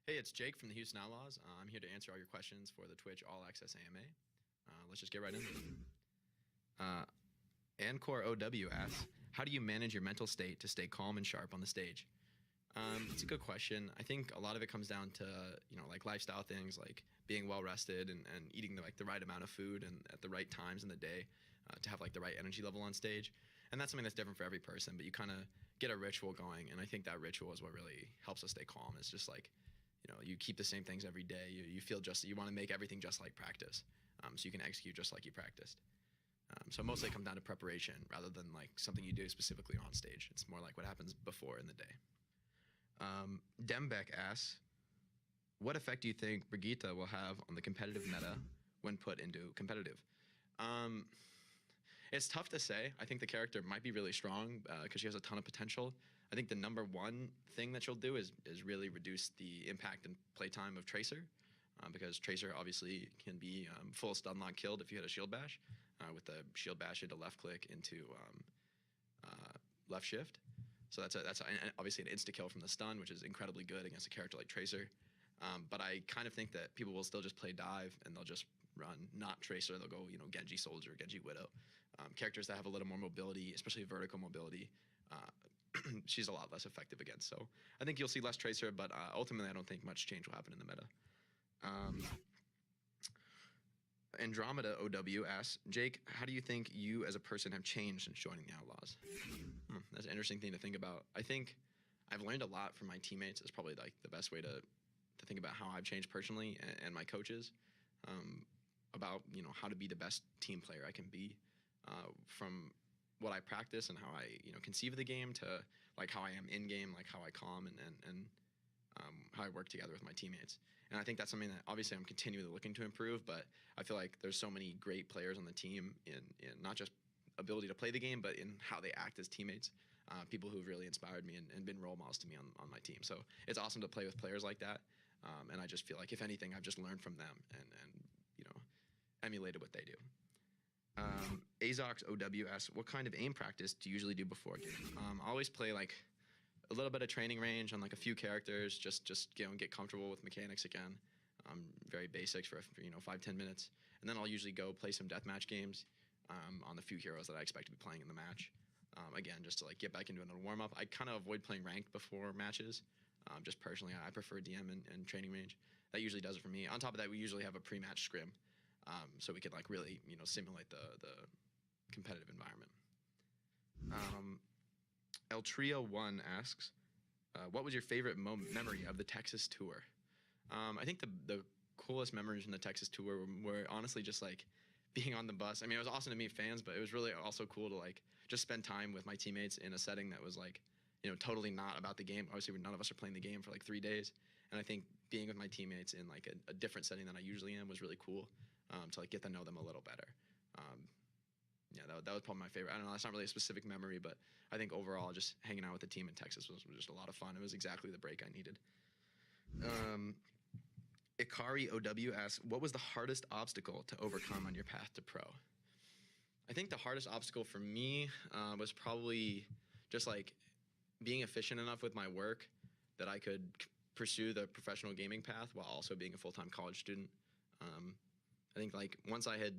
Hey, it's Jake from the Houston Outlaws. I'm here to answer all your questions for the Twitch All Access AMA. Let's just get right into it. Ancor OW asks, how do you manage your mental state to stay calm and sharp on the stage? It's a good question. I think a lot of it comes down to, like lifestyle things, like being well rested and eating the right amount of food and at the right times in the day to have like the right energy level on stage. And that's something that's different for every person, but you kind of get a ritual going. And I think that ritual is what really helps us stay calm. It's just like, you keep the same things every day. You feel you want to make everything just like practice, so you can execute just like you practiced. So mostly it comes down to preparation rather than like something you do specifically on stage. It's more like what happens before in the day. Dembeck asks, what effect do you think Brigitte will have on the competitive meta when put into competitive? It's tough to say. I think the character might be really strong because she has a ton of potential. I think the number one thing that she'll do is really reduce the impact and playtime of Tracer, because Tracer obviously can be full stun lock killed if you hit a shield bash, with the shield bash into left click into left shift. So that's obviously an insta kill from the stun, which is incredibly good against a character like Tracer. But I kind of think that people will still just play dive and they'll just run not Tracer. They'll go Genji Soldier, Genji Widow, characters that have a little more mobility, especially vertical mobility. She's a lot less effective against. So I think you'll see less Tracer, but ultimately I don't think much change will happen in the meta. Andromeda OW asks, Jake, how do you think you as a person have changed since joining the Outlaws? That's an interesting thing to think about. I think I've learned a lot from my teammates. It's probably like the best way to think about how I've changed personally, and my coaches, about how to be the best team player I can be, from what I practice and how I conceive of the game to like how I am in game, like how I calm and how I work together with my teammates. And I think that's something that obviously I'm continually looking to improve, but I feel like there's so many great players on the team in not just ability to play the game, but in how they act as teammates. People who've really inspired me and been role models to me on my team. So it's awesome to play with players like that. And I just feel like if anything, I've just learned from them and emulated what they do. Azox OW asks, what kind of aim practice do you usually do before a game? I always play like a little bit of training range on like a few characters, just get comfortable with mechanics again. Very basics for 5-10 minutes, and then I'll usually go play some deathmatch games on the few heroes that I expect to be playing in the match. Again, just to like get back into another warm up. I kind of avoid playing ranked before matches. Just personally, I prefer DM and training range. That usually does it for me. On top of that, we usually have a pre-match scrim, so we can like really simulate the competitive environment. El Trio 1 asks, what was your favorite memory of the Texas tour? I think the coolest memories from the Texas tour were honestly just like being on the bus. I mean, it was awesome to meet fans, but it was really also cool to like just spend time with my teammates in a setting that was like, totally not about the game. Obviously, none of us are playing the game for like 3 days. And I think being with my teammates in like a different setting than I usually am was really cool, to like get to know them a little better. Yeah, that was probably my favorite. I don't know, that's not really a specific memory, but I think overall just hanging out with the team in Texas was just a lot of fun. It was exactly the break I needed. Ikari OW asks, what was the hardest obstacle to overcome on your path to pro? I think the hardest obstacle for me was probably just like being efficient enough with my work that I could pursue the professional gaming path while also being a full-time college student. I think like once I had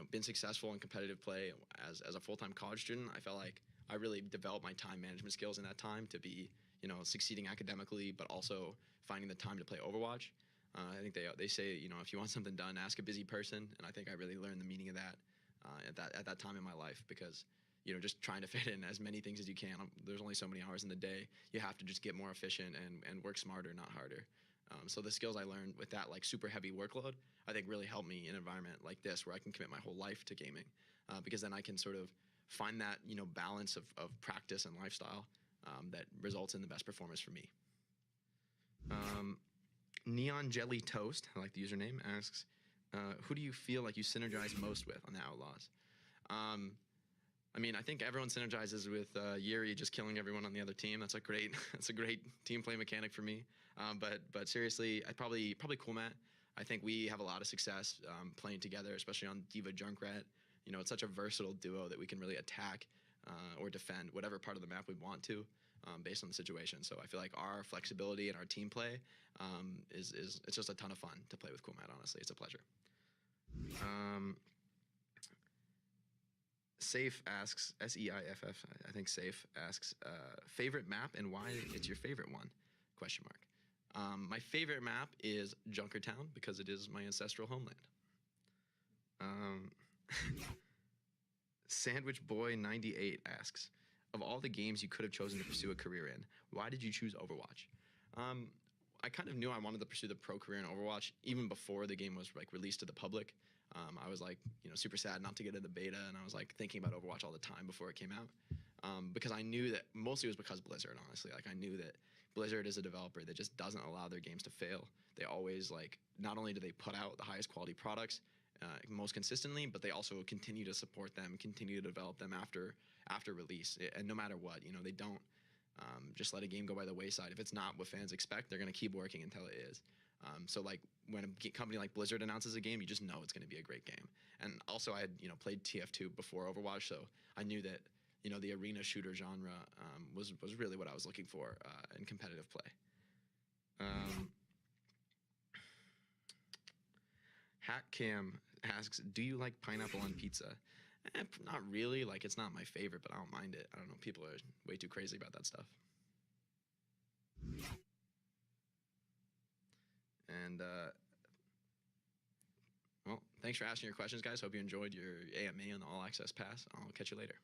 been successful in competitive play as a full-time college student, I felt like I really developed my time management skills in that time to be, succeeding academically, but also finding the time to play Overwatch. I think they say, if you want something done, ask a busy person. And I think I really learned the meaning of that at that time in my life, because, just trying to fit in as many things as you can. There's only so many hours in the day. You have to just get more efficient and work smarter, not harder. So the skills I learned with that like super heavy workload, I think really helped me in an environment like this where I can commit my whole life to gaming, because then I can sort of find that balance of practice and lifestyle that results in the best performance for me. Neon Jelly Toast, I like the username, asks, who do you feel like you synergize most with on the Outlaws? I mean, I think everyone synergizes with Yuri just killing everyone on the other team. That's a great team play mechanic for me. But seriously, I'd probably Cool Matt. I think we have a lot of success playing together, especially on Diva Junkrat. It's such a versatile duo that we can really attack or defend whatever part of the map we want to. based on the situation. So I feel like our flexibility and our team play is it's just a ton of fun to play with Coolmat. Honestly, it's a pleasure. Safe asks, Seiff, I think Safe asks, favorite map and why it's your favorite one? Question mark. My favorite map is Junkertown because it is my ancestral homeland. Sandwich Boy 98 asks, of all the games you could have chosen to pursue a career in, why did you choose Overwatch? I kind of knew I wanted to pursue the pro career in Overwatch even before the game was like released to the public. I was like, super sad not to get in the beta, and I was like thinking about Overwatch all the time before it came out, because I knew that mostly it was because Blizzard. Honestly, like I knew that Blizzard is a developer that just doesn't allow their games to fail. They always like not only do they put out the highest quality products most consistently, but they also continue to support them, continue to develop them after release, and no matter what, they don't just let a game go by the wayside. If it's not what fans expect, they're going to keep working until it is. So like when a company like Blizzard announces a game, you just know it's going to be a great game. And also I had played TF2 before Overwatch, so I knew that the arena shooter genre was really what I was looking for in competitive play. HackCam asks, do you like pineapple on pizza? Not really. Like, it's not my favorite, but I don't mind it. I don't know. People are way too crazy about that stuff. And, well, thanks for asking your questions, guys. Hope you enjoyed your AMA on the All Access Pass. I'll catch you later.